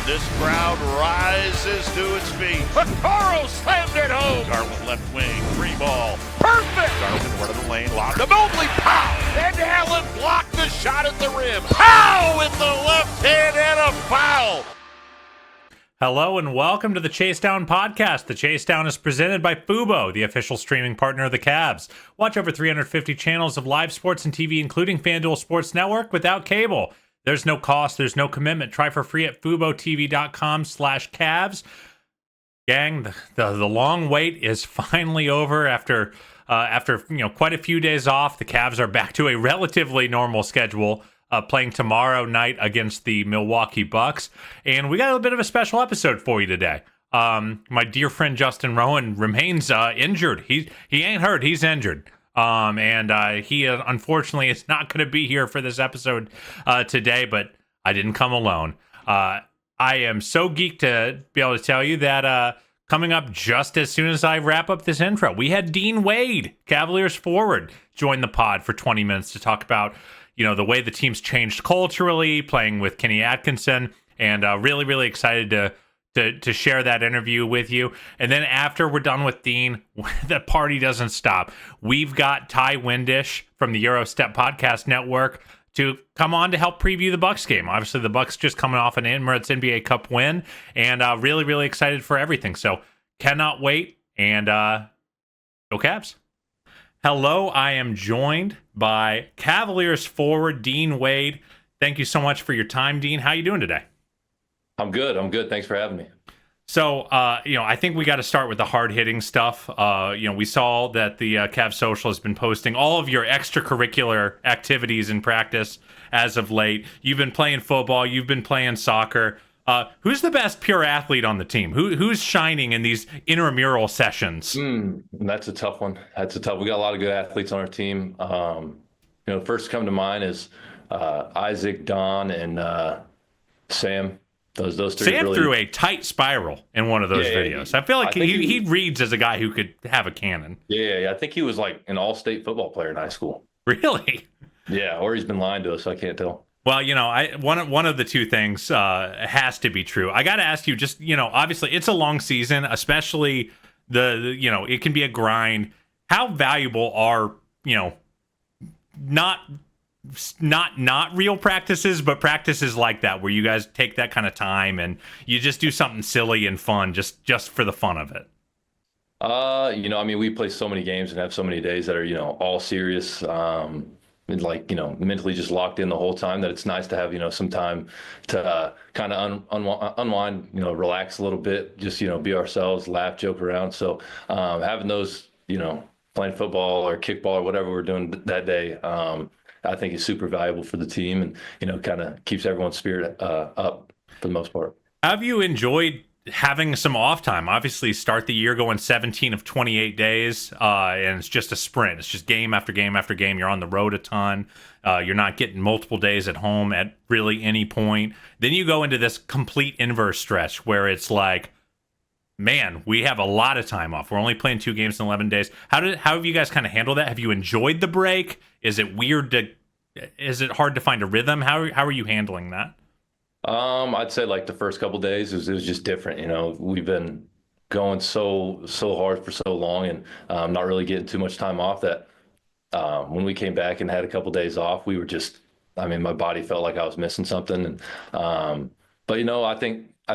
This crowd rises to its feet. Vaccaro slammed it home. Garland left wing, free ball. Perfect! Garland one of the lane, lob to Mobley. Pow! And Allen blocked the shot at the rim. Pow! With the left hand and a foul. Hello and welcome to the Chase Down podcast. The Chase Down is presented by Fubo, the official streaming partner of the Cavs. Watch over 350 channels of live sports and TV, including FanDuel Sports Network, without cable. There's no cost. There's no commitment. Try for free at FuboTV.com/Cavs. Gang, the long wait is finally over after quite a few days off. The Cavs are back to a relatively normal schedule, playing tomorrow night against the Milwaukee Bucks. And we got a bit of a special episode for you today. My dear friend Justin Rowan remains injured. He ain't hurt. He's injured. And he unfortunately is not going to be here for this episode today, but I didn't come alone. I am so geeked to be able to tell you that coming up just as soon as I wrap up this intro, we had Dean Wade, Cavaliers forward, join the pod for 20 minutes to talk about, the way the team's changed culturally, playing with Kenny Atkinson, and really, really excited to share that interview with you. And then after we're done with Dean, the party doesn't stop. We've got Ty Windish from the Eurostep Podcast Network to come on to help preview the Bucks game. Obviously, the Bucks just coming off an Emirates NBA Cup win, and really, really excited for everything. So cannot wait, and go Cavs. Hello, I am joined by Cavaliers forward Dean Wade. Thank you so much for your time, Dean. How you doing today? I'm good. Thanks for having me. So, I think we got to start with the hard-hitting stuff. We saw that the Cavs Social has been posting all of your extracurricular activities in practice as of late. You've been playing football. You've been playing soccer. Who's the best pure athlete on the team? Who's shining in these intramural sessions? That's a tough one. We got a lot of good athletes on our team. First come to mind is Isaac, Don, and Sam. Those three. Sam really threw a tight spiral in one of those videos. I feel like he reads as a guy who could have a cannon. Yeah. I think he was like an all-state football player in high school. Really? Yeah, or he's been lying to us. So I can't tell. Well, one of the two things has to be true. I got to ask you, just obviously it's a long season, especially the it can be a grind. How valuable are not real practices, but practices like that where you guys take that kind of time and you just do something silly and fun just for the fun of it? We play so many games and have so many days that are all serious, and mentally just locked in the whole time, that it's nice to have some time to kind of unwind, relax a little bit, just be ourselves, laugh, joke around. So having those, playing football or kickball or whatever we're doing that day, I think is super valuable for the team, and kind of keeps everyone's spirit up for the most part. Have you enjoyed having some off time? Obviously, start the year going 17 of 28 days, and it's just a sprint. It's just game after game after game. You're on the road a ton. You're not getting multiple days at home at really any point. Then you go into this complete inverse stretch where it's like, man, we have a lot of time off. We're only playing 2 games in 11 days. How have you guys kind of handled that? Have you enjoyed the break? Is it hard to find a rhythm? How are you handling that? I'd say like the first couple of days it was just different. We've been going so hard for so long, and not really getting too much time off, that when we came back and had a couple of days off, we were just, my body felt like I was missing something. And but I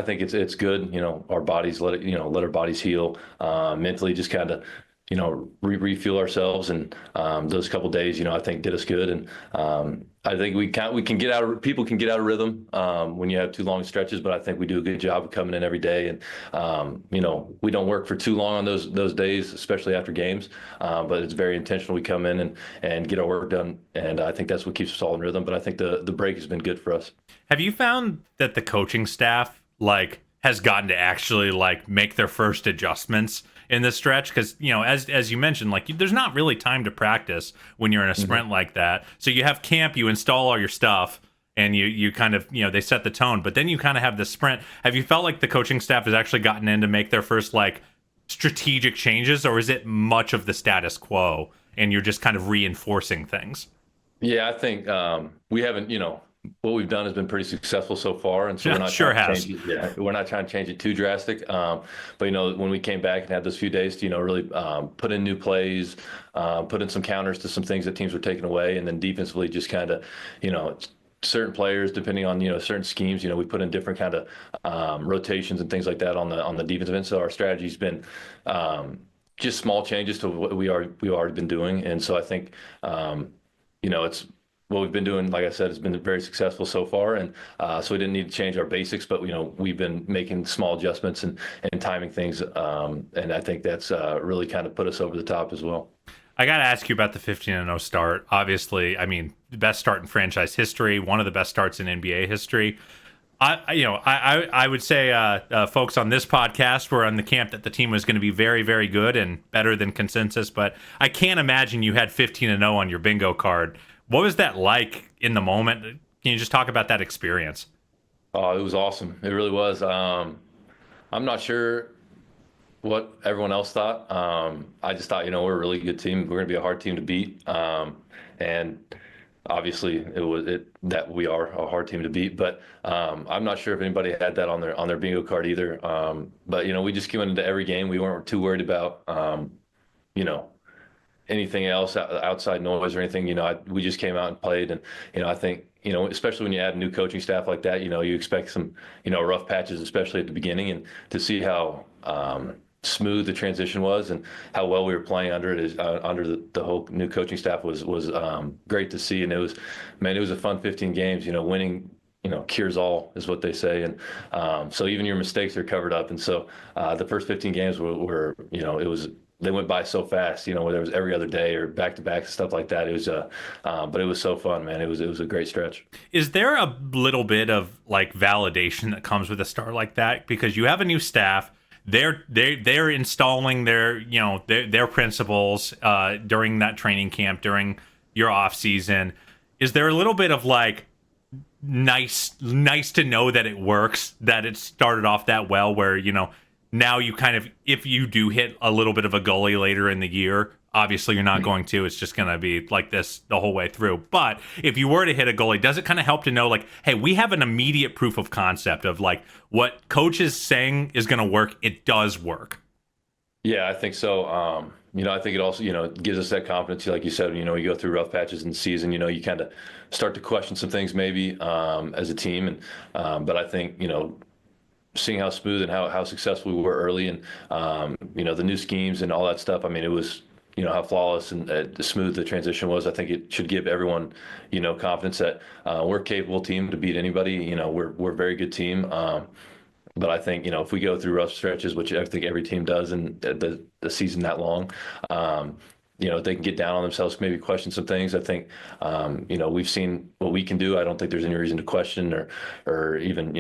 think it's good. Our bodies let our bodies heal, mentally, just kind of refuel ourselves, and those couple of days I think did us good. And I think people can get out of rhythm when you have too long stretches, but I think we do a good job of coming in every day. And we don't work for too long on those days, especially after games, but it's very intentional. We come in and get our work done, and I think that's what keeps us all in rhythm. But I think the break has been good for us. Have you found that the coaching staff has gotten to actually make their first adjustments in this stretch? Because as you mentioned, there's not really time to practice when you're in a sprint like that. So you have camp, you install all your stuff, and you kind of they set the tone. But then you kind of have the sprint. Have you felt like the coaching staff has actually gotten in to make their first strategic changes, or is it much of the status quo and you're just kind of reinforcing things? Yeah, I think we haven't what we've done has been pretty successful so far, and so we're not Sure trying to has. change it. Yeah, we're not trying to change it too drastic. But when we came back and had those few days to really put in new plays, put in some counters to some things that teams were taking away, and then defensively just kind of certain players depending on certain schemes. We put in different kind of rotations and things like that on the defensive end. So our strategy's been just small changes to what we've already been doing, and so I think it's what we've been doing, like I said, has been very successful so far. And so we didn't need to change our basics, but, we've been making small adjustments and timing things. And I think that's really kind of put us over the top as well. I got to ask you about the 15-0 start. Obviously, I mean, the best start in franchise history, one of the best starts in NBA history. I would say folks on this podcast were on the camp that the team was going to be very, very good and better than consensus, but I can't imagine you had 15-0 on your bingo card. What was that like in the moment? Can you just talk about that experience? Oh, it was awesome. It really was. I'm not sure what everyone else thought. I just thought, we're a really good team. We're going to be a hard team to beat. And obviously that we are a hard team to beat, but I'm not sure if anybody had that on their bingo card either. But we just came into every game. We weren't too worried about, anything else outside noise or anything. We just came out and played, and I think especially when you add a new coaching staff like that, you expect some rough patches, especially at the beginning, and to see how smooth the transition was and how well we were playing under the whole new coaching staff was great to see. And it was a fun 15 games. Winning cures all, is what they say. And so even your mistakes are covered up. And so the first 15 games were they went by so fast, where there was every other day or back to back stuff like that. It was but it was so fun, man. It was a great stretch. Is there a little bit of like validation that comes with a start like that, because you have a new staff? They're installing their principles during that training camp, during your off season. Is there a little bit of like nice to know that it works, that it started off that well, where now you kind of, if you do hit a little bit of a gully later in the year, obviously you're not going to, it's just going to be like this the whole way through. But if you were to hit a gully, does it kind of help to know like, hey, we have an immediate proof of concept of like what coach is saying is going to work, it does work? Yeah, I think so. I think it also, gives us that confidence. Like you said, you go through rough patches in the season, you kind of start to question some things maybe as a team. And but I think, seeing how smooth and how successful we were early, and the new schemes and all that stuff. I mean, it was how flawless and smooth the transition was. I think it should give everyone confidence that we're a capable team to beat anybody. We're a very good team. But I think if we go through rough stretches, which I think every team does in the season that long, they can get down on themselves, maybe question some things. I think we've seen what we can do. I don't think there's any reason to question or even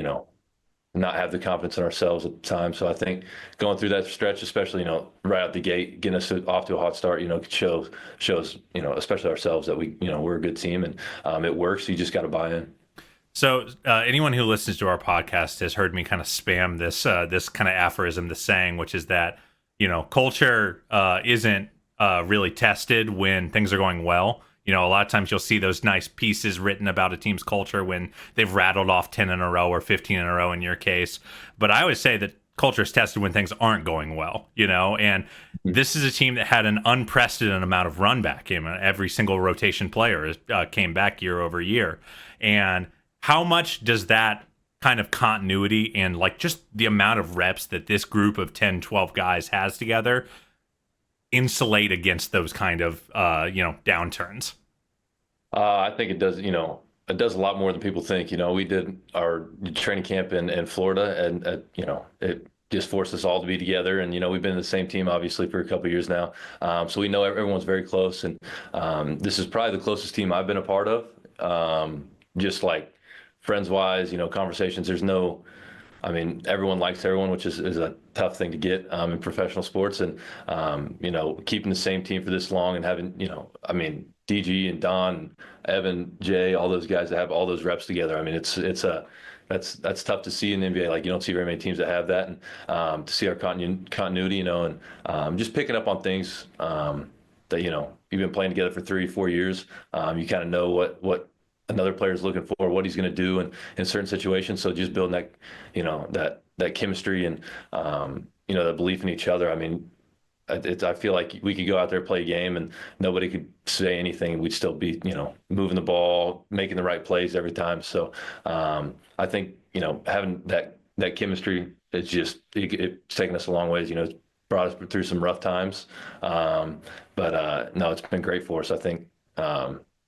not have the confidence in ourselves at the time. So I think going through that stretch, especially, right out the gate, getting us off to a hot start, shows, especially ourselves that we're a good team, and it works. You just got to buy in. So anyone who listens to our podcast has heard me kind of spam this kind of aphorism, the saying, which is that, culture isn't really tested when things are going well. A lot of times you'll see those nice pieces written about a team's culture when they've rattled off 10 in a row or 15 in a row in your case. But I always say that culture is tested when things aren't going well, and this is a team that had an unprecedented amount of run back. Every single rotation player came back year over year. And how much does that kind of continuity and like just the amount of reps that this group of 10, 12 guys has together insulate against those kind of downturns? I think it does. It does a lot more than people think. We did our training camp in Florida, and it just forced us all to be together. And we've been the same team obviously for a couple of years now, so we know everyone's very close. And this is probably the closest team I've been a part of, just like friends wise. Conversations. There's no. I mean, everyone likes everyone, which is a tough thing to get in professional sports. And, keeping the same team for this long and having, DG and Don, Evan, Jay, all those guys that have all those reps together. I mean, that's tough to see in the NBA. Like, you don't see very many teams that have that. And to see our continuity, and just picking up on things that, you've been playing together for 3-4 years. You kind of know what another player is looking for, what he's going to do in certain situations. So just building that, that chemistry and, the belief in each other. I mean, I feel like we could go out there, play a game, and nobody could say anything. We'd still be, moving the ball, making the right plays every time. So I think, having that chemistry, it's taken us a long ways. It's brought us through some rough times. But no, it's been great for us, I think.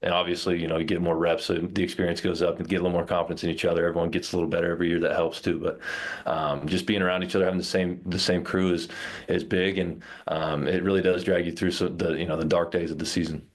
And obviously, you get more reps, so the experience goes up and get a little more confidence in each other. Everyone gets a little better every year. That helps too. But just being around each other, having the same crew is big, and it really does drag you through the dark days of the season.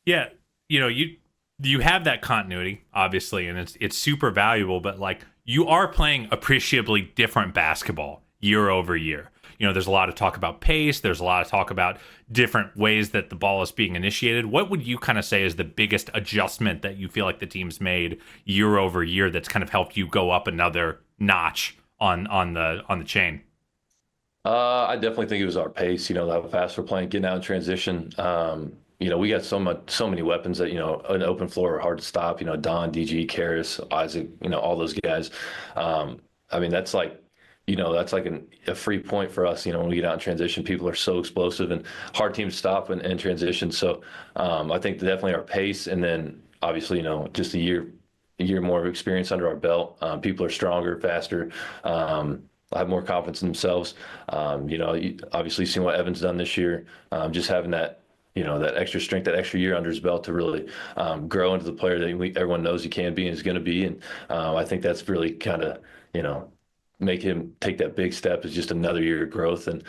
Yeah, you have that continuity, obviously, and it's super valuable. But like, you are playing appreciably different basketball year over year. There's a lot of talk about pace. There's a lot of talk about different ways that the ball is being initiated. What would you kind of say is the biggest adjustment that you feel like the team's made year over year that's kind of helped you go up another notch on the chain? I definitely think it was our pace. How fast we're playing, getting out in transition. We got so many weapons that, an open floor are hard to stop. Don, DG, Karras, Isaac, all those guys. I mean, that's like a free point for us. When we get out in transition, people are so explosive and hard team to stop in transition. So I think definitely our pace, and then obviously, just a year more of experience under our belt. People are stronger, faster, have more confidence in themselves. Obviously seen what Evan's done this year. Just having that, that extra strength, that extra year under his belt to really grow into the player that everyone knows he can be and is going to be. And I think that's really kind of, make him take that big step is just another year of growth. And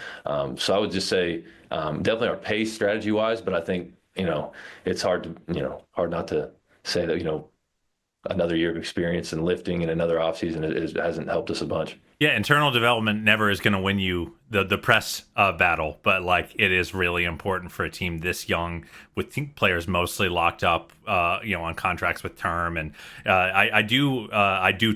so I would just say definitely our pace strategy wise, but I think, it's hard not to say that, another year of experience and lifting and another offseason hasn't helped us a bunch. Yeah, internal development never is going to win you the press battle, but like, it is really important for a team this young with players mostly locked up, on contracts with term. And I do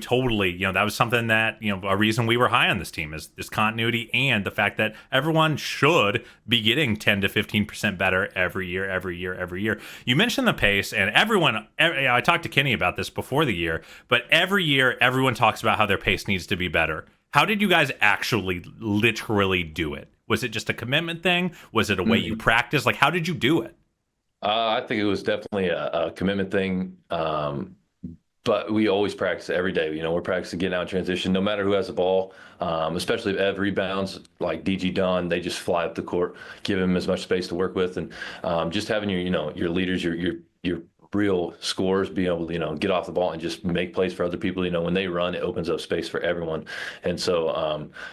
totally, that was something that, a reason we were high on this team is this continuity and the fact that everyone should be getting 10 to 15% better every year. You mentioned the pace, and I talked to Kenny about this before the year, but every year everyone talks about how their pace needs to be better. How did you guys actually literally do it? Was it just a commitment thing? Was it a way you practice? Like, how did you do it? I think it was definitely a commitment thing. But we always practice every day. We're practicing getting out in transition, no matter who has the ball, especially if Ev rebounds, like DG Don, they just fly up the court, give him as much space to work with. And just having your leaders, your real scorers be able to, get off the ball and just make plays for other people. When they run, it opens up space for everyone. And so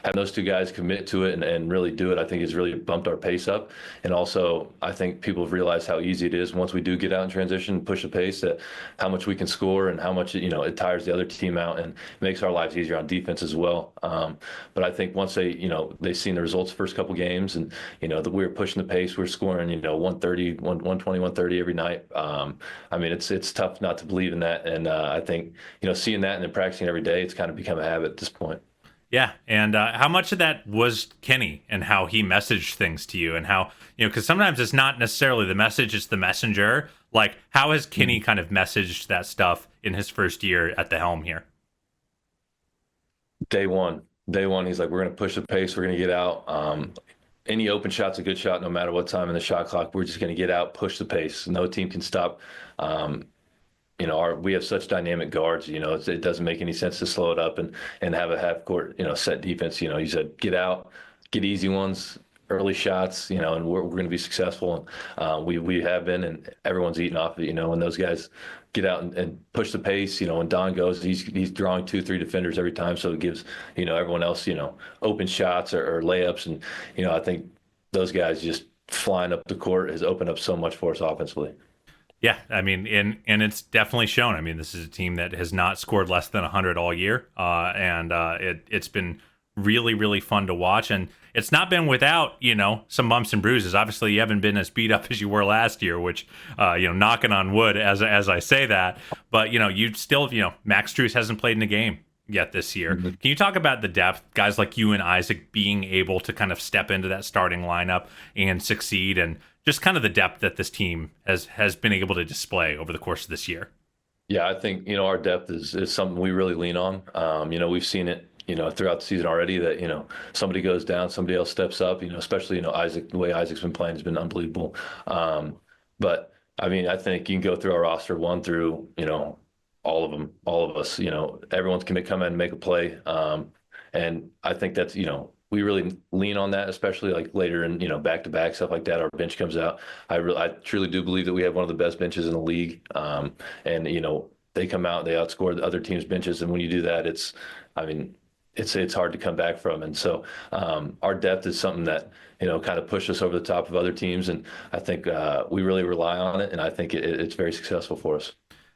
having those two guys commit to it and really do it, I think has really bumped our pace up. And also, I think people have realized how easy it is once we do get out in transition, push the pace, that how much we can score and how much, it tires the other team out and makes our lives easier on defense as well. But I think once they've seen the results the first couple games and, that we were pushing the pace, we're scoring, 130, 120, 130 every night. I mean, it's tough not to believe in that. And I think, seeing that and then practicing every day, it's kind of become a habit at this point. Yeah. And how much of that was Kenny and how he messaged things to you and how, because sometimes it's not necessarily the message, it's the messenger. Like, how has Kenny kind of messaged that stuff in his first year at the helm here? Day one, he's like, we're going to push the pace. We're going to get out. Any open shot's a good shot, no matter what time in the shot clock. We're just going to get out, push the pace. No team can stop. We have such dynamic guards. It doesn't make any sense to slow it up and have a half court, set defense. You said get out, get easy ones, early shots. And we're going to be successful. And we have been, and everyone's eating off of it. When those guys get out and push the pace. When Don goes, he's drawing 2-3 defenders every time, so it gives everyone else open shots or layups, and I think those guys just flying up the court has opened up so much for us offensively. Yeah, I mean, and it's definitely shown. I mean, this is a team that has not scored less than 100 all year, and it's been really, really fun to watch. And it's not been without, some bumps and bruises. Obviously, you haven't been as beat up as you were last year, which, knocking on wood as I say that. But, you still, Max Strus hasn't played in a game yet this year. Mm-hmm. Can you talk about the depth, guys like you and Isaac being able to kind of step into that starting lineup and succeed, and just kind of the depth that this team has been able to display over the course of this year? Yeah, I think, our depth is something we really lean on. We've seen it, throughout the season already that, somebody goes down, somebody else steps up, especially, Isaac, the way Isaac's been playing has been unbelievable. But I mean, I think you can go through our roster one through, all of them, all of us, everyone's can come in and make a play. And I think that's, we really lean on that, especially like later in, back-to-back stuff like that. Our bench comes out. I truly do believe that we have one of the best benches in the league. And, they come out, they outscore the other team's benches. And when you do that, I mean, it's hard to come back from. And so our depth is something that, kind of pushed us over the top of other teams. And I think we really rely on it. And I think it's very successful for us.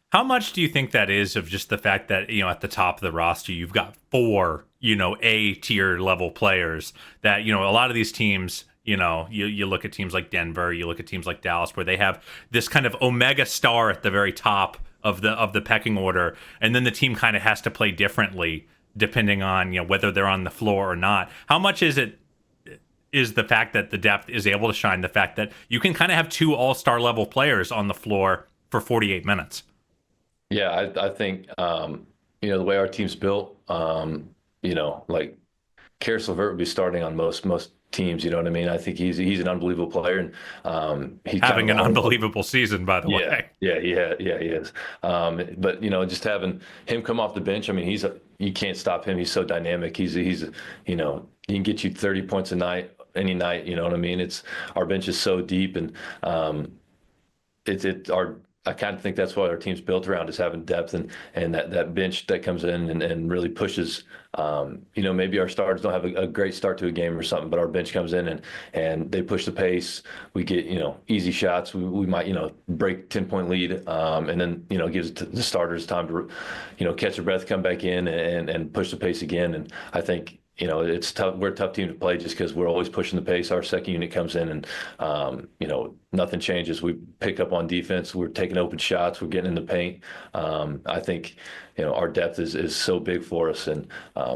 How much do you think that is of just the fact that, at the top of the roster, you've got four, A tier level players that, a lot of these teams, you look at teams like Denver, you look at teams like Dallas, where they have this kind of omega star at the very top of the pecking order. And then the team kind of has to play differently depending on, whether they're on the floor or not. How much is the fact that the depth is able to shine, the fact that you can kind of have two all-star level players on the floor for 48 minutes? Yeah, I think, the way our team's built, like Karis LeVert would be starting on most teams. You know what I mean? I think he's an unbelievable player, and he's having an unbelievable season, by the way. Yeah, he is. But just having him come off the bench, I mean, you can't stop him. He's so dynamic. He's he can get you 30 points a night, any night. You know what I mean? Our bench is so deep, and I kind of think that's what our team's built around, is having depth and that bench that comes in and really pushes. Maybe our starters don't have a great start to a game or something, but our bench comes in and they push the pace. We get, easy shots. We might, break 10-point lead, and then, gives the starters time to, catch their breath, come back in and push the pace again. And I think, it's tough. We're a tough team to play just because we're always pushing the pace. Our second unit comes in and, nothing changes. We pick up on defense. We're taking open shots. We're getting in the paint. I think, our depth is so big for us. And,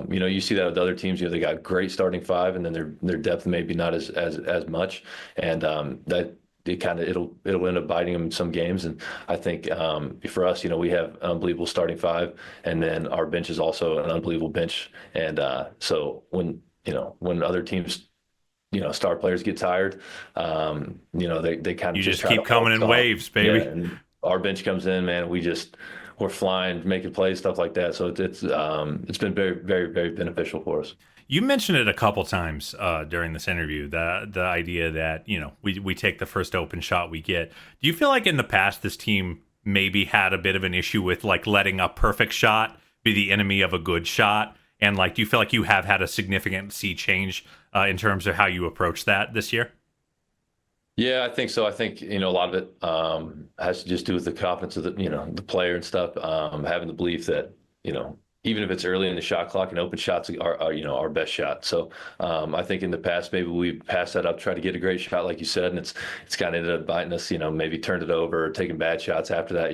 you see that with other teams, they got great starting five, and then their depth maybe not as much. And that it'll end up biting them in some games. And I think for us, we have an unbelievable starting five, and then our bench is also an unbelievable bench. And so when other teams, star players get tired, they kind of you just keep coming in waves, baby. Yeah, and our bench comes in, man. We're flying, making plays, stuff like that. So it's been very, very, very beneficial for us. You mentioned it a couple times during this interview, the idea that, we take the first open shot we get. Do you feel like in the past this team maybe had a bit of an issue with like letting a perfect shot be the enemy of a good shot? And like, do you feel like you have had a significant sea change in terms of how you approach that this year? Yeah, I think so. I think, a lot of it has to just do with the confidence of the player and stuff, having the belief that, even if it's early in the shot clock, and open shots are our best shot. So I think in the past, maybe we passed that up, try to get a great shot, like you said, and it's kind of ended up biting us, maybe turned it over, or taking bad shots after that,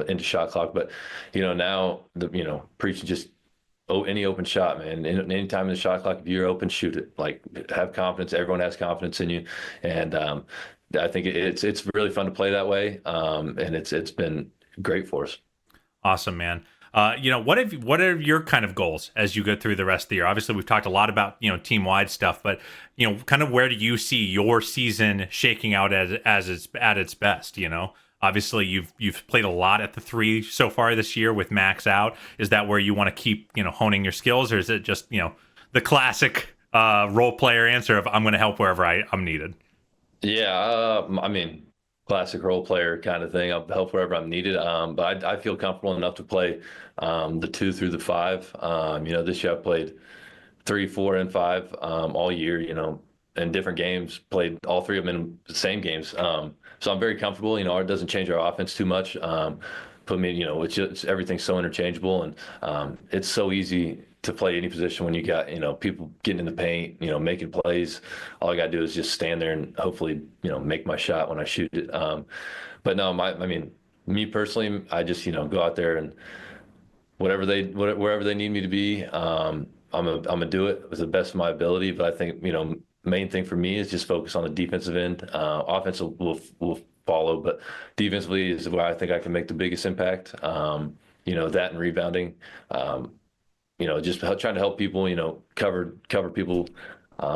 into shot clock. But, now, preaching just, any open shot, man. Anytime in the shot clock, if you're open, shoot it. Like, have confidence. Everyone has confidence in you. And I think it's really fun to play that way. And it's been great for us. Awesome, man. What are your kind of goals as you go through the rest of the year? Obviously, we've talked a lot about, team-wide stuff, but, kind of where do you see your season shaking out as it's at its best, Obviously, you've played a lot at the three so far this year with Max out. Is that where you want to keep, honing your skills, or is it just, the classic role player answer of I'm going to help wherever I'm needed? Yeah, I mean, classic role player kind of thing. I'll help wherever I'm needed. But I feel comfortable enough to play the 2 through the 5. This year I played 3, 4, and 5 all year. In different games, played all 3 of them in the same games. So I'm very comfortable. It doesn't change our offense too much. Put me, it's everything's so interchangeable, and it's so easy to play any position when you got, people getting in the paint, making plays. All I got to do is just stand there and hopefully, make my shot when I shoot it. But no, me personally, I just, go out there and wherever they need me to be, I'm gonna do it with the best of my ability. But I think, main thing for me is just focus on the defensive end. Offense will follow. But defensively is where I think I can make the biggest impact. That and rebounding. Just trying to help people, cover people,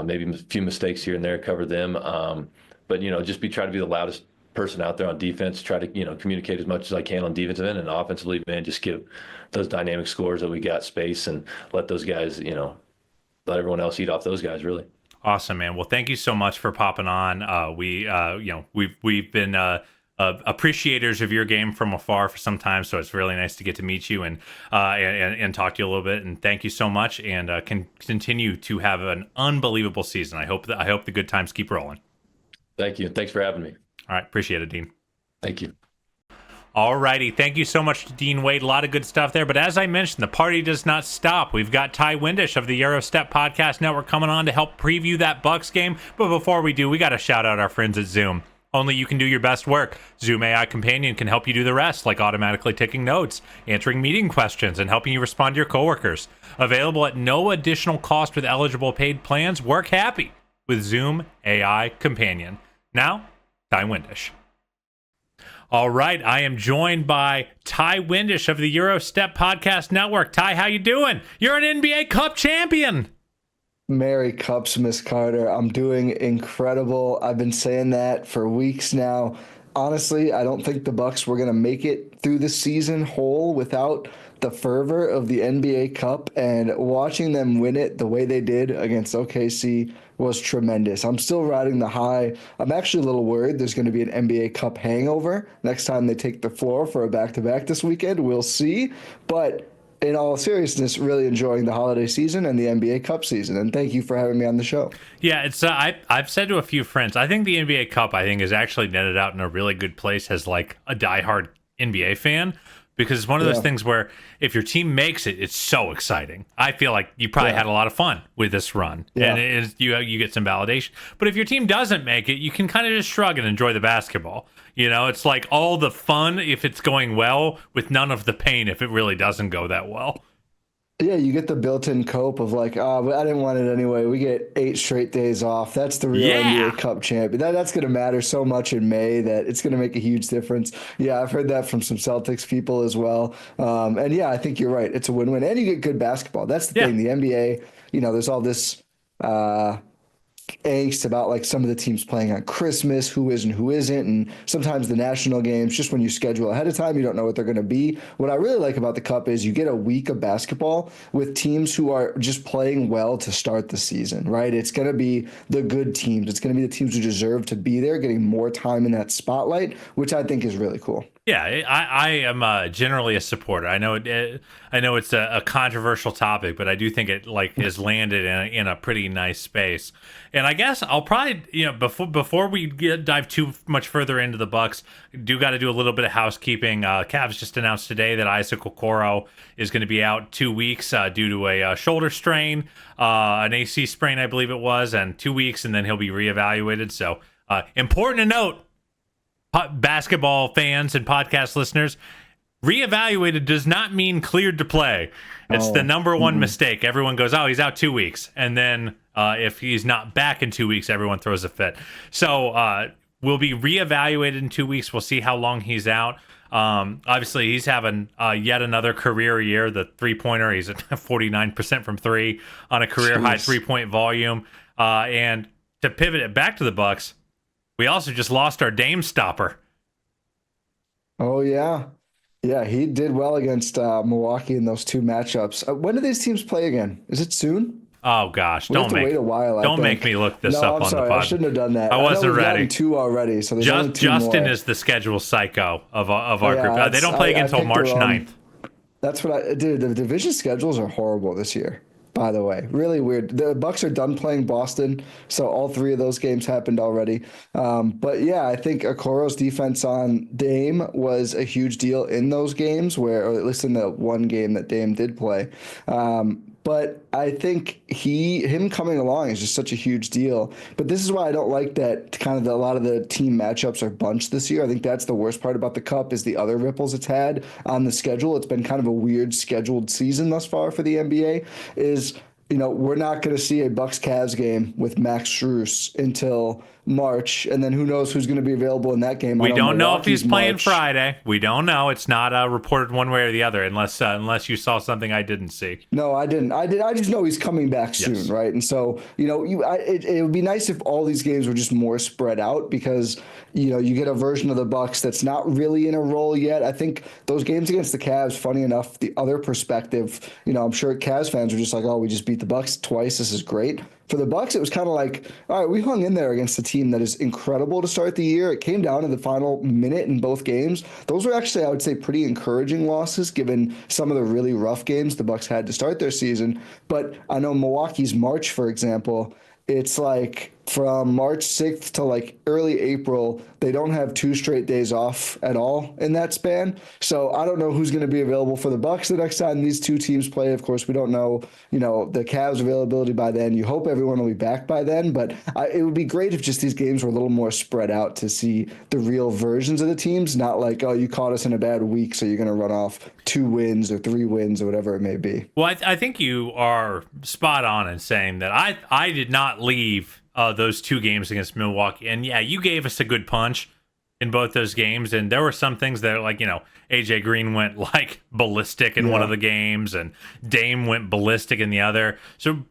maybe a few mistakes here and there, cover them. But just try to be the loudest person out there on defense, try to, communicate as much as I can on defensive end, and offensively, man, just give those dynamic scores that we got space and let those guys, let everyone else eat off those guys, really. Awesome, man. Well, thank you so much for popping on. We've been appreciators of your game from afar for some time, so it's really nice to get to meet you and talk to you a little bit. And thank you so much, and can continue to have an unbelievable season. I hope the good times keep rolling. Thank you. Thanks for having me. All right, appreciate it, Dean. Thank you. All righty. Thank you so much to Dean Wade. A lot of good stuff there. But as I mentioned, the party does not stop. We've got Ty Windish of the Eurostep Podcast Network coming on to help preview that Bucks game. But before we do, we got to shout out our friends at Zoom. Only you can do your best work. Zoom AI Companion can help you do the rest, like automatically taking notes, answering meeting questions, and helping you respond to your coworkers. Available at no additional cost with eligible paid plans. Work happy with Zoom AI Companion. Now, Ty Windish. All right, I am joined by Ty Windish of the Eurostep Podcast Network. Ty, how you doing? You're an NBA Cup champion. Merry Cups, Miss Carter. I'm doing incredible. I've been saying that for weeks now. Honestly, I don't think the Bucks were going to make it through the season whole without the fervor of the NBA Cup, and watching them win it the way they did against OKC was tremendous. I'm still riding the high. I'm actually a little worried there's going to be an NBA Cup hangover next time they take the floor for a back-to-back this weekend. We'll see. But in all seriousness, really enjoying the holiday season and the NBA Cup season. And thank you for having me on the show. Yeah, it's I've said to a few friends, I think the NBA Cup, is actually netted out in a really good place as like a diehard NBA fan. Because it's one of those things where if your team makes it, it's so exciting. I feel like you probably had a lot of fun with this run, and you get some validation. But if your team doesn't make it, you can kind of just shrug and enjoy the basketball. It's like all the fun if it's going well, with none of the pain if it really doesn't go that well. Yeah, you get the built-in cope of like, but I didn't want it anyway. We get 8 straight days off. That's the real NBA Cup champion. That's going to matter so much in May that it's going to make a huge difference. Yeah, I've heard that from some Celtics people as well. And yeah, I think you're right. It's a win-win. And you get good basketball. That's the thing. The NBA, there's all this angst about like some of the teams playing on Christmas, who is and who isn't, and sometimes the national games, just when you schedule ahead of time, you don't know what they're going to be. What I really like about the Cup is you get a week of basketball with teams who are just playing well to start the season, right? It's going to be the good teams. It's going to be the teams who deserve to be there, getting more time in that spotlight, which I think is really cool. Yeah, I am generally a supporter. I know it's a controversial topic, but I do think it has landed in a pretty nice space. And I guess I'll probably before we dive too much further into the Bucks, got to do a little bit of housekeeping. Cavs just announced today that Isaac Okoro is going to be out 2 weeks due to a shoulder strain, an AC sprain, I believe it was, and 2 weeks, and then he'll be reevaluated. So important to note. Basketball fans and podcast listeners, reevaluated does not mean cleared to play. It's the number one mistake. Everyone goes, he's out 2 weeks. And then if he's not back in 2 weeks, everyone throws a fit. So we'll be reevaluated in 2 weeks. We'll see how long he's out. Obviously, he's having yet another career year. The three-pointer, he's at 49% from three on a career-high three-point volume. And to pivot it back to the Bucks, we also just lost our Dame stopper. Oh, yeah. Yeah, he did well against Milwaukee in those 2 matchups. When do these teams play again? Is it soon? Oh, gosh. Don't wait a while. Don't make me look this up on the pod. I shouldn't have done that. I wasn't ready. 2 already, so there's only 2 Justin more. is the schedule psycho of our group. They don't play again until March 9th. That's what I did. The division schedules are horrible this year, by the way. Really weird. The Bucks are done playing Boston, so all 3 of those games happened already. But yeah, I think Okoro's defense on Dame was a huge deal in those games, or at least in the one game that Dame did play. But I think him coming along is just such a huge deal. But this is why I don't like that kind of a lot of the team matchups are bunched this year. I think that's the worst part about the Cup is the other ripples it's had on the schedule. It's been kind of a weird scheduled season thus far for the NBA we're not going to see a Bucks-Cavs game with Max Strus until March, and then who knows who's going to be available in that game. We don't know if he's playing March. Friday. We don't know. It's not reported one way or the other, unless you saw something I didn't see. No, I didn't. I just know he's coming back soon, Yes. right? And so, it would be nice if all these games were just more spread out, because, you get a version of the Bucks that's not really in a role yet. I think those games against the Cavs, funny enough, the other perspective, I'm sure Cavs fans are just like, oh, we just beat the Bucks twice. This is great. For the Bucks, it was kind of like, all right, we hung in there against a team that is incredible to start the year. It came down to the final minute in both games. Those were actually, I would say, pretty encouraging losses given some of the really rough games the Bucks had to start their season. But I know Milwaukee's March, for example, it's like from March 6th to like early April, they don't have 2 straight days off at all in that span. So I don't know who's going to be available for the Bucks the next time these two teams play. Of course, we don't know, the Cavs availability by then. You hope everyone will be back by then, but it would be great if just these games were a little more spread out to see the real versions of the teams, not like, oh, you caught us in a bad week, so you're going to run off 2 wins or 3 wins or whatever it may be. Well, I think you are spot on in saying that I did not leave those 2 games against Milwaukee. And yeah, you gave us a good punch in both those games. And there were some things that, like, AJ Green went like ballistic in one of the games, and Dame went ballistic in the other. So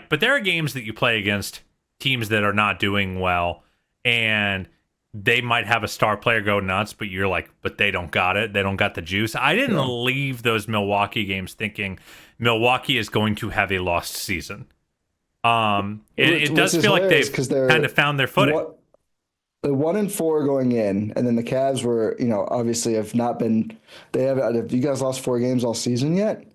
but there are games that you play against teams that are not doing well, and they might have a star player go nuts, but you're like, but they don't got it. They don't got the juice. I didn't leave those Milwaukee games thinking Milwaukee is going to have a lost season. It does feel like they've kind of found their footing. They're 1-4 going in, and then the Cavs were, obviously have not been. Have you guys lost 4 games all season yet?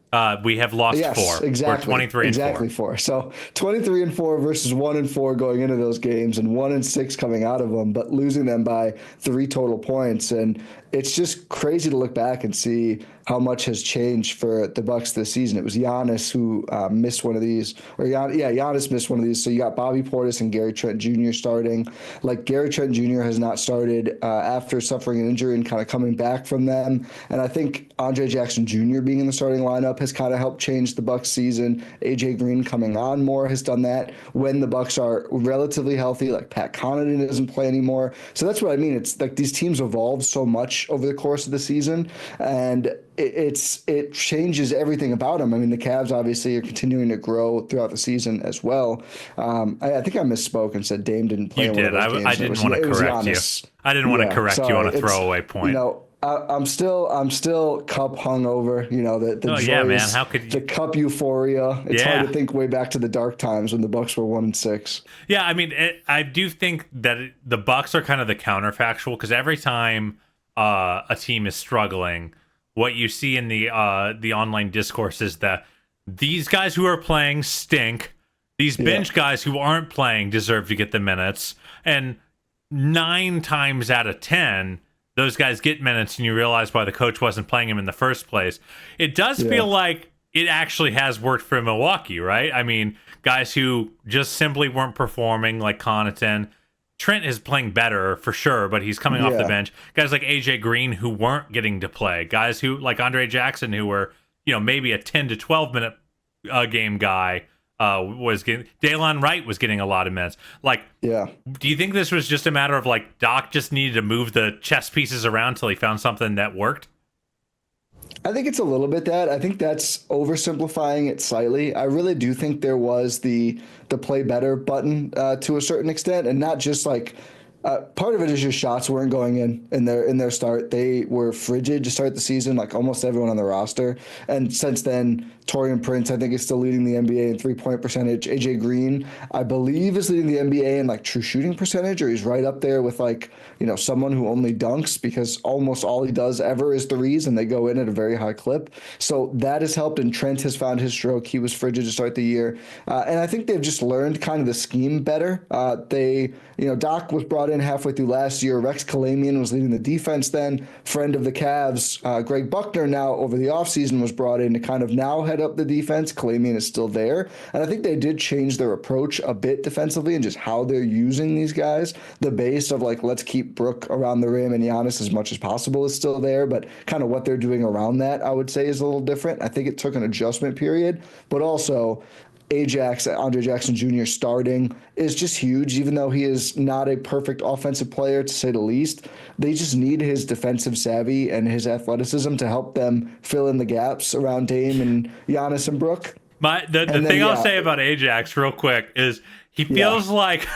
We have lost 4. Exactly. We're 23 and 4. So 23-4 versus 1-4 going into those games, and 1-6 coming out of them, but losing them by 3 total points. And it's just crazy to look back and see how much has changed for the Bucks this season. It was Giannis who missed one of these, Giannis missed one of these. So you got Bobby Portis and Gary Trent Jr. starting. Like, Gary Trent Jr. has not started after suffering an injury and kind of coming back from them. And I think Andre Jackson Jr. being in the starting lineup has kind of helped change the Bucks season. AJ Green coming on more has done that when the Bucks are relatively healthy. Like, Pat Connaughton doesn't play anymore. So that's what I mean. It's like these teams evolved so much over the course of the season, and it changes everything about them. I mean, the Cavs obviously are continuing to grow throughout the season as well. I think I misspoke and said Dame didn't play. You did. I didn't want to correct you. I didn't want to correct you on a throwaway point. I'm still cup hungover. The joys, man. How could you? The cup euphoria? It's hard to think way back to the dark times when the Bucks were 1-6. Yeah, I mean, I do think that the Bucks are kind of the counterfactual, because every time a team is struggling, what you see in the online discourse is that these guys who are playing stink. These bench guys who aren't playing deserve to get the minutes, and 9 times out of 10. Those guys get minutes, and you realize why the coach wasn't playing them in the first place. It does feel like it actually has worked for Milwaukee, right? I mean, guys who just simply weren't performing, like Connaughton. Trent is playing better for sure, but he's coming off the bench. Guys like AJ Green who weren't getting to play. Guys who, like Andre Jackson, who were, maybe a 10 to 12 minute game guy. Daylon Wright was getting a lot of minutes. Do you think this was just a matter of like Doc just needed to move the chess pieces around till he found something that worked? I think it's a little bit that. I think that's oversimplifying it slightly. I really do think there was the play better button to a certain extent, and not just like part of it is just shots weren't going in their start. They were frigid to start the season, like almost everyone on the roster. And since then, Taurean Prince, I think, is still leading the NBA in 3-point percentage. AJ Green, I believe, is leading the NBA in like true shooting percentage, or he's right up there with like, someone who only dunks, because almost all he does ever is threes, and they go in at a very high clip. So that has helped, and Trent has found his stroke. He was frigid to start the year. And I think they've just learned kind of the scheme better. Doc was brought in halfway through last year. Rex Kalamian was leading the defense then. Friend of the Cavs, Greg Buckner, now over the offseason was brought in to kind of now head up the defense. Kalamian is still there. And I think they did change their approach a bit defensively and just how they're using these guys. The base of like, let's keep Brook around the rim and Giannis as much as possible is still there, but kind of what they're doing around that, I would say, is a little different. I think it took an adjustment period, but also Andre Jackson Jr. starting is just huge, even though he is not a perfect offensive player, to say the least. They just need his defensive savvy and his athleticism to help them fill in the gaps around Dame and Giannis and Brook. The thing I'll say about Ajax real quick is he feels like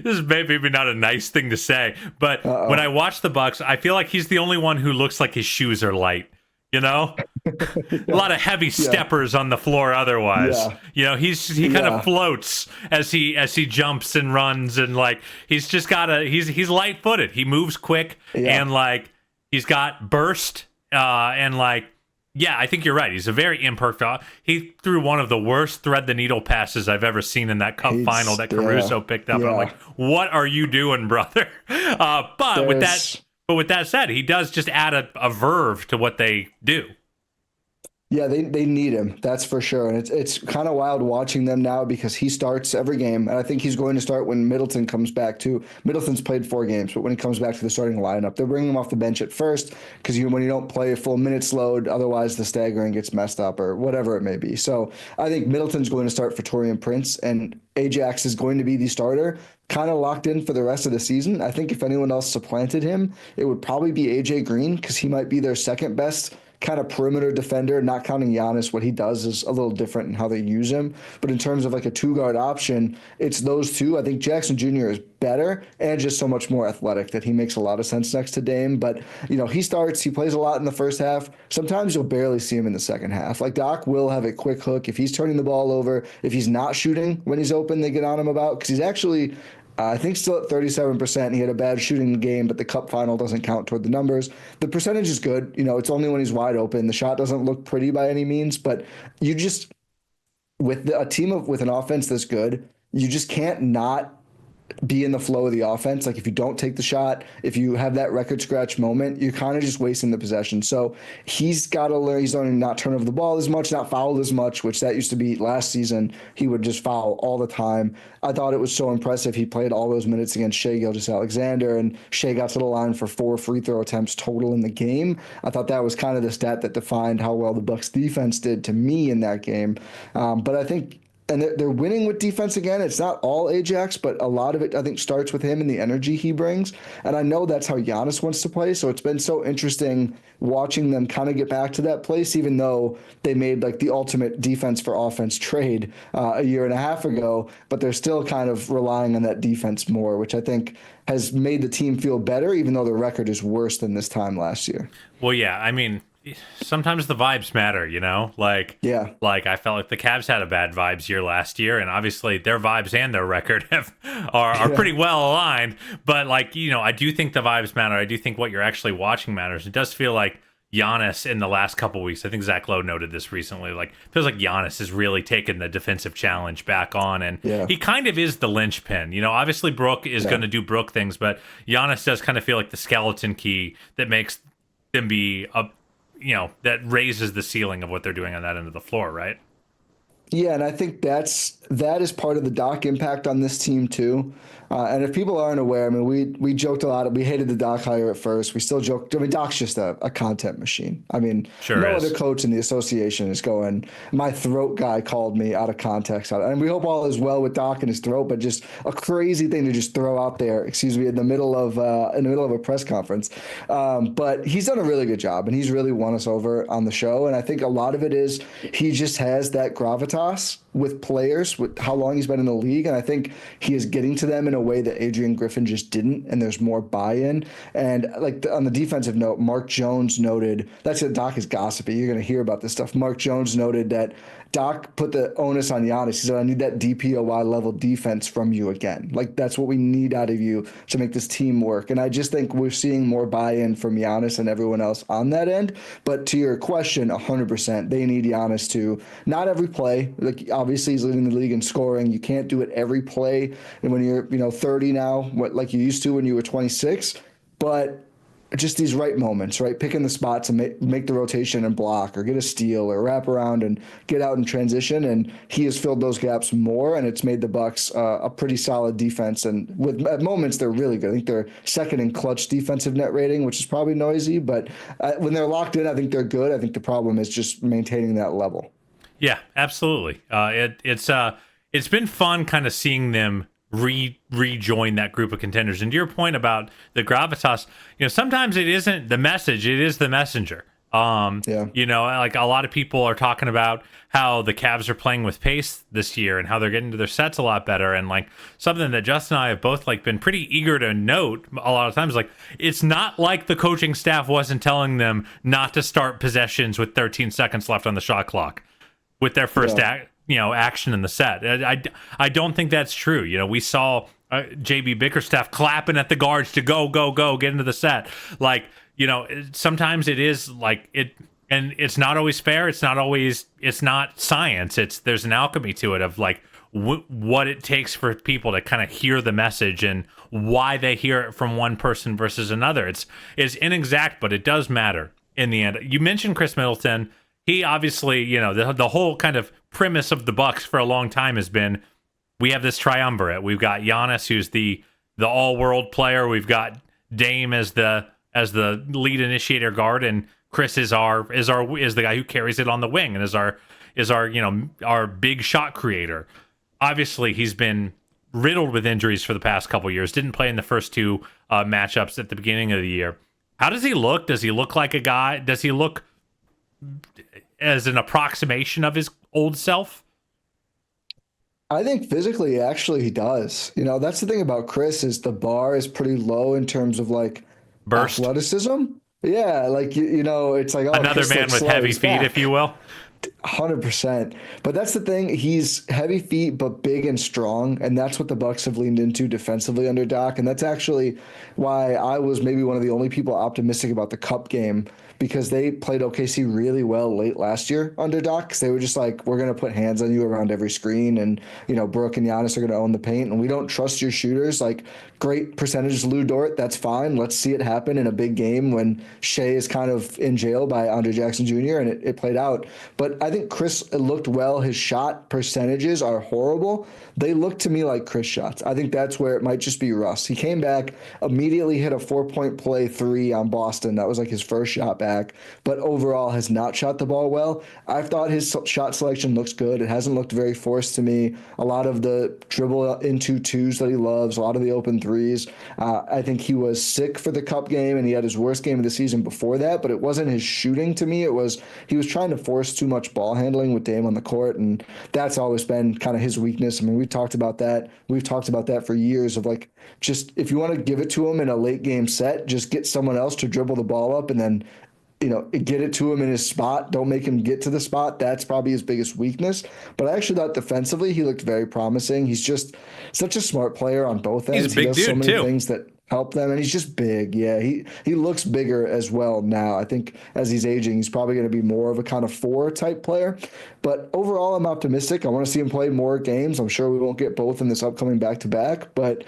this is maybe not a nice thing to say, but when I watch the Bucks, I feel like he's the only one who looks like his shoes are light. You know, a lot of heavy steppers on the floor. Otherwise, he kind of floats as he jumps and runs, and like he's just he's light footed. He moves quick and like he's got burst and like. Yeah, I think you're right. He's a very imperfect. He threw one of the worst thread the needle passes I've ever seen in that cup final that Caruso picked up. And I'm like, what are you doing, brother? But with that said, he does just add a verve to what they do. Yeah, they need him. That's for sure. And it's kind of wild watching them now because he starts every game. And I think he's going to start when Middleton comes back too. Middleton's played 4 games, but when he comes back to the starting lineup, they're bringing him off the bench at first because when you don't play a full minutes load, otherwise the staggering gets messed up or whatever it may be. So I think Middleton's going to start for Taurean Prince, and Ajax is going to be the starter, kind of locked in for the rest of the season. I think if anyone else supplanted him, it would probably be AJ Green because he might be their second best kind of perimeter defender, not counting Giannis. What he does is a little different in how they use him. But in terms of like a 2-guard option, it's those two. I think Jackson Jr. is better and just so much more athletic that he makes a lot of sense next to Dame. But, he starts, he plays a lot in the first half. Sometimes you'll barely see him in the second half. Like Doc will have a quick hook. If he's turning the ball over, if he's not shooting when he's open, they get on him about because he's actually I think still at 37%. He had a bad shooting game, but the cup final doesn't count toward the numbers. The percentage is good. It's only when he's wide open. The shot doesn't look pretty by any means, but you just, with a team with an offense this good, you just can't not be in the flow of the offense. Like if you don't take the shot, if you have that record scratch moment, you're kind of just wasting the possession. So he's got to learn. He's learning not turn over the ball as much, not foul as much, which that used to be last season. He would just foul all the time. I thought it was so impressive. He played all those minutes against Shai Gilgeous-Alexander, and Shai got to the line for 4 free throw attempts total in the game. I thought that was kind of the stat that defined how well the Bucks defense did to me in that game. But I think and they're winning with defense again. It's not all Ajax, but a lot of it, I think, starts with him and the energy he brings. And I know that's how Giannis wants to play. So it's been so interesting watching them kind of get back to that place, even though they made like the ultimate defense for offense trade a year and a half ago. But they're still kind of relying on that defense more, which I think has made the team feel better, even though the record is worse than this time last year. Well, yeah, I mean, sometimes the vibes matter, Like I felt like the Cavs had a bad vibes year last year, and obviously their vibes and their record are pretty well aligned. But I do think the vibes matter. I do think what you're actually watching matters. It does feel like Giannis in the last couple of weeks, I think Zach Lowe noted this recently, feels like Giannis has really taken the defensive challenge back on, and he kind of is the linchpin. Obviously Brook is going to do Brook things, but Giannis does kind of feel like the skeleton key that makes them be that raises the ceiling of what they're doing on that end of the floor, right? Yeah, and I think that is part of the Doc impact on this team too. And if people aren't aware, I mean, we joked a lot. We hated the Doc hire at first. We still joked. I mean, Doc's just a content machine. I mean, other coach in the association is going, my throat guy called me out of context. And we hope all is well with Doc and his throat, but just a crazy thing to just throw out there, in the middle of a press conference. But he's done a really good job, and he's really won us over on the show. And I think a lot of it is he just has that gravitas with players, with how long he's been in the league. And I think he is getting to them in a way that Adrian Griffin just didn't. And there's more buy-in. And on the defensive note, Mark Jones noted, that's it. Doc is gossipy. You're going to hear about this stuff. Mark Jones noted that Doc put the onus on Giannis. He said, I need that DPOY level defense from you again. That's what we need out of you to make this team work. And I just think we're seeing more buy-in from Giannis and everyone else on that end. But to your question, 100%, they need Giannis to, not every play. Obviously, he's leading the league in scoring. You can't do it every play. And when you're, 30 now, like you used to when you were 26, but just these right moments, right? Picking the spots and make the rotation and block or get a steal or wrap around and get out in transition. And he has filled those gaps more, and it's made the Bucks a pretty solid defense. And at moments, they're really good. I think they're second in clutch defensive net rating, which is probably noisy. But when they're locked in, I think they're good. I think the problem is just maintaining that level. Yeah, absolutely. It's been fun kind of seeing them rejoin that group of contenders. And to your point about the gravitas, sometimes it isn't the message, it is the messenger. Like a lot of people are talking about how the Cavs are playing with pace this year and how they're getting to their sets a lot better. And like something that Justin and I have both like been pretty eager to note a lot of times, like it's not like the coaching staff wasn't telling them not to start possessions with 13 seconds left on the shot clock with their first action in the set. I don't think that's true. We saw JB Bickerstaff clapping at the guards to go, get into the set. Like, sometimes it is like it, and it's not always fair. It's not science. There's an alchemy to it of like what it takes for people to kind of hear the message and why they hear it from one person versus another. It's inexact, but it does matter in the end. You mentioned Chris Middleton. He obviously, the whole kind of premise of the Bucks for a long time has been we have this triumvirate. We've got Giannis, who's the all-world player. We've got Dame as the lead initiator guard, and Chris is the guy who carries it on the wing and is our big shot creator. Obviously, he's been riddled with injuries for the past couple years. Didn't play in the first two matchups at the beginning of the year. How does he look? Does he look like a guy? Does he look as an approximation of his old self? I think physically, actually, he does. That's the thing about Chris is the bar is pretty low in terms of like burst athleticism. Yeah, like it's like another Chris man with heavy feet, if you will. 100%. But that's the thing. He's heavy feet, but big and strong. And that's what the Bucks have leaned into defensively under Doc. And that's actually why I was maybe one of the only people optimistic about the Cup game, because they played OKC really well late last year under Doc. They were just like, we're going to put hands on you around every screen. And, Brooke and Giannis are going to own the paint. And we don't trust your shooters. Like, great percentage Lou Dort. That's fine. Let's see it happen in a big game when Shea is kind of in jail by Andre Jackson Jr. And it played out. But I think Chris looked well. His shot percentages are horrible. They look to me like Chris shots. I think that's where it might just be Russ. He came back, immediately hit a 4-point play 3 on Boston. That was like his first shot back, but overall has not shot the ball well. I thought his shot selection looks good. It hasn't looked very forced to me. A lot of the dribble into twos that he loves, a lot of the open threes. I think he was sick for the Cup game, and he had his worst game of the season before that, but it wasn't his shooting to me. It was he was trying to force too much ball handling with Dame on the court, and that's always been kind of his weakness. I mean, we've talked about that. We've talked about that for years of like, just if you want to give it to him in a late game set, just get someone else to dribble the ball up and then get it to him in his spot. Don't make him get to the spot. That's probably his biggest weakness. But I actually thought defensively he looked very promising. He's just such a smart player on both ends. He's a big does dude so many too. Things that help them, and he's just big. Yeah, he looks bigger as well now. I think as he's aging, he's probably going to be more of a kind of 4 type player. But overall, I'm optimistic. I want to see him play more games. I'm sure we won't get both in this upcoming back-to-back, but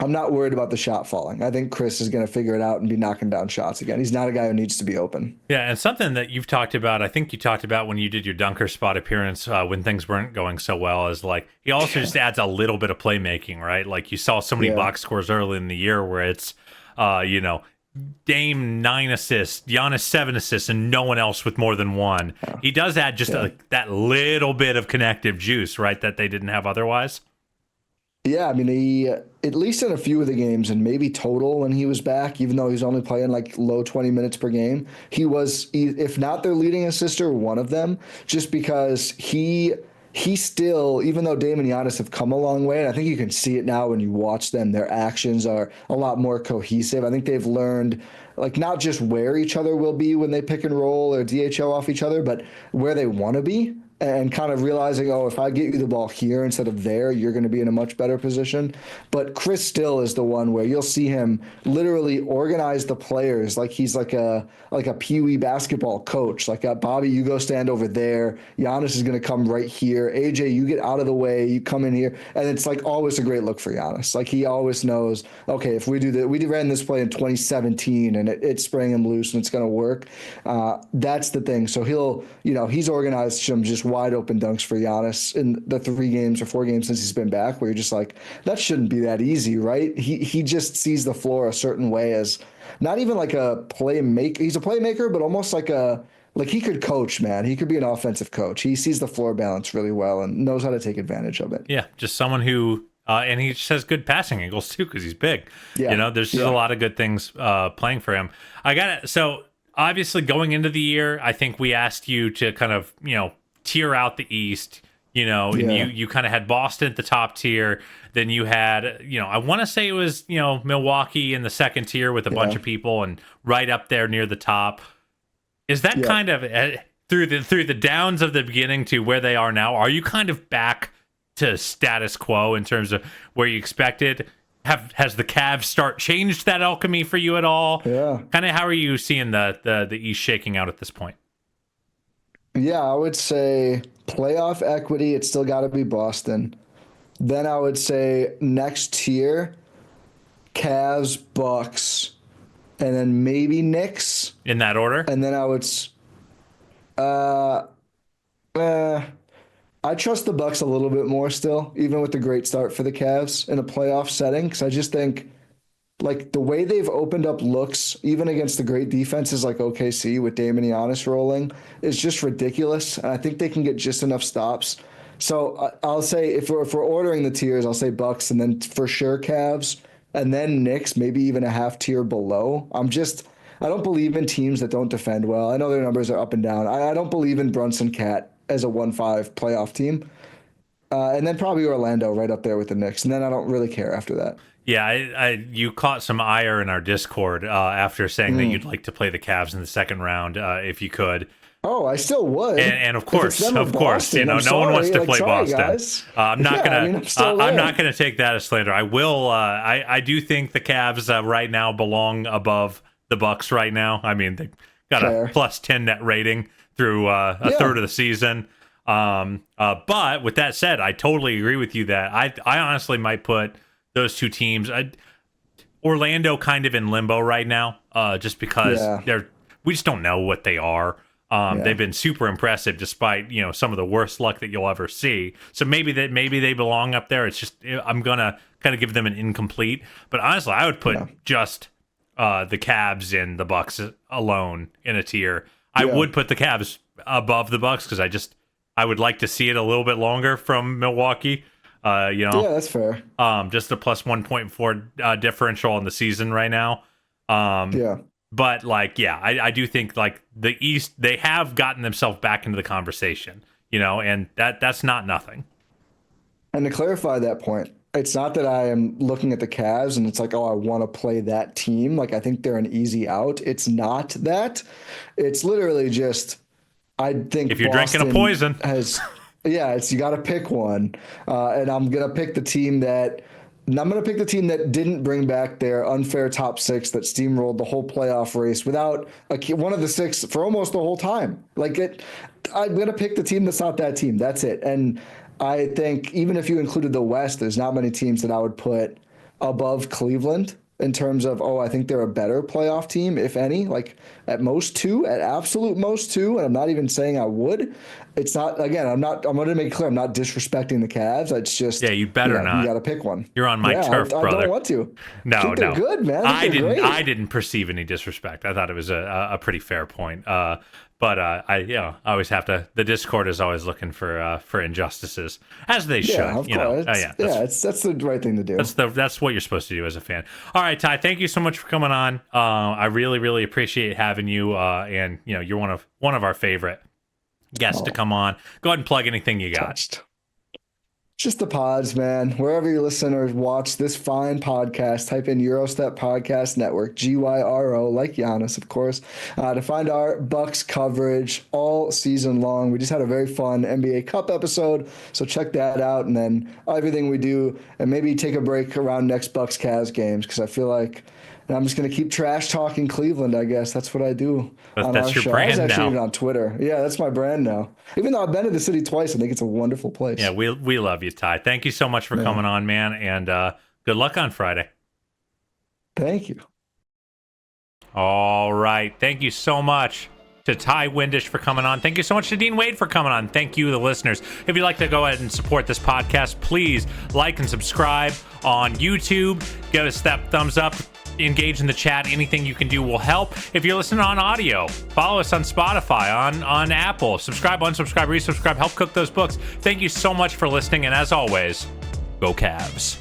I'm not worried about the shot falling. I think Chris is going to figure it out and be knocking down shots again. He's not a guy who needs to be open. Yeah, and something that you've talked about, I think you talked about when you did your dunker spot appearance when things weren't going so well, is like he also just adds a little bit of playmaking, right? Like you saw so many box scores early in the year where it's, Dame 9 assists, Giannis 7 assists, and no one else with more than 1. Yeah. He does add just that little bit of connective juice, right, that they didn't have otherwise. Yeah, I mean, he, at least in a few of the games and maybe total when he was back, even though he's only playing like low 20 minutes per game, he was, if not their leading assister, one of them, just because he still, even though Dame and Giannis have come a long way, and I think you can see it now when you watch them, their actions are a lot more cohesive. I think they've learned like not just where each other will be when they pick and roll or DHO off each other, but where they want to be. And kind of realizing, if I get you the ball here instead of there, you're going to be in a much better position. But Chris still is the one where you'll see him literally organize the players like he's like a peewee basketball coach. Like, Bobby, you go stand over there. Giannis is going to come right here. AJ, you get out of the way. You come in here. And it's like always a great look for Giannis. Like he always knows, okay, if we do that, we ran this play in 2017 and it's spraying him loose and it's going to work. That's the thing. So he's organized some just wide open dunks for Giannis in the 3 games or 4 games since he's been back, where you're just like, that shouldn't be that easy, right? He just sees the floor a certain way as not even like a playmaker. He's a playmaker, but almost like a like he could coach, man. He could be an offensive coach. He sees the floor balance really well and knows how to take advantage of it. Yeah, just someone who, and he just has good passing angles too because he's big. Yeah. You know, there's just a lot of good things playing for him. So obviously going into the year, I think we asked you to kind of, tier out the East, and you kind of had Boston at the top tier. Then you had, I want to say it was, Milwaukee in the second tier with a bunch of people and right up there near the top. Is that kind of through the downs of the beginning to where they are now? Are you kind of back to status quo in terms of where you expected? Has the Cavs changed that alchemy for you at all? Yeah. Kind of how are you seeing the East shaking out at this point? Yeah, I would say playoff equity, it's still got to be Boston. Then I would say next tier, Cavs, Bucks, and then maybe Knicks. In that order? And then I would, I trust the Bucks a little bit more still, even with the great start for the Cavs in a playoff setting, because I just think like the way they've opened up looks, even against the great defenses like OKC with Dame and Giannis rolling, is just ridiculous. And I think they can get just enough stops. So I'll say if we're ordering the tiers, I'll say Bucks and then for sure Cavs and then Knicks, maybe even a half tier below. I don't believe in teams that don't defend well. I know their numbers are up and down. I don't believe in Brunson Cat as a 1-5 playoff team. And then probably Orlando right up there with the Knicks. And then I don't really care after that. Yeah, you caught some ire in our Discord after saying that you'd like to play the Cavs in the second round if you could. Oh, I still would. And of course, no one wants to play Boston. I'm not gonna take that as slander. I will. I do think the Cavs right now belong above the Bucks right now. I mean, they got a +10 net rating through a third of the season. But with that said, I totally agree with you that I honestly might put those two teams, Orlando, kind of in limbo right now, just because we just don't know what they are. They've been super impressive despite some of the worst luck that you'll ever see. So maybe they belong up there. It's just I'm gonna kind of give them an incomplete. But honestly, I would put just the Cavs and the Bucks alone in a tier. I would put the Cavs above the Bucks because I would like to see it a little bit longer from Milwaukee. Yeah, that's fair. Just a plus 1.4 differential on the season right now. But I do think like the East, they have gotten themselves back into the conversation, and that's not nothing. And to clarify that point, it's not that I am looking at the Cavs and it's like, oh, I want to play that team. Like, I think they're an easy out. It's not that. It's literally just, I think if you're Boston drinking a poison you got to pick one. And I'm going to pick the team that didn't bring back their unfair top six that steamrolled the whole playoff race without one of the six for almost the whole time. I'm going to pick the team that's not that team. That's it. And I think even if you included the West, there's not many teams that I would put above Cleveland in terms of, I think they're a better playoff team, if any, like at absolute most two. And I'm not even saying I would. It's not, again, I'm going to make it clear, I'm not disrespecting the Cavs. It's just, you better not. You got to pick one. You're on my turf, brother. I don't want to. No. They're good, man. I didn't perceive any disrespect. I thought it was a pretty fair point. But I always have to. The Discord is always looking for injustices, as they should. Of course. That's the right thing to do. That's what you're supposed to do as a fan. All right, Ty. Thank you so much for coming on. I really, really appreciate having you. And you're one of our favorite guests to come on. Go ahead and plug anything you got. Just the pods, man. Wherever you listen or watch this fine podcast, type in Eurostep Podcast Network, GYRO, like Giannis, of course, to find our Bucks coverage all season long. We just had a very fun NBA Cup episode, so check that out. And then everything we do, and maybe take a break around next Bucks Cavs games, because I feel like I'm just going to keep trash talking Cleveland, I guess. That's what I do on our show. Brand I was actually now. even on Twitter. Yeah, that's my brand now. Even though I've been to the city twice, I think it's a wonderful place. Yeah, we love you, Ty. Thank you so much for coming on, man, and good luck on Friday. Thank you. All right. Thank you so much to Ty Windish for coming on. Thank you so much to Dean Wade for coming on. Thank you, the listeners. If you'd like to go ahead and support this podcast, please like and subscribe on YouTube. Give us that thumbs up. engage in the chat. Anything you can do will help. If you're listening on audio, follow us on Spotify, on Apple. Subscribe, unsubscribe, resubscribe. Help cook those books. Thank you so much for listening. And as always, go Cavs.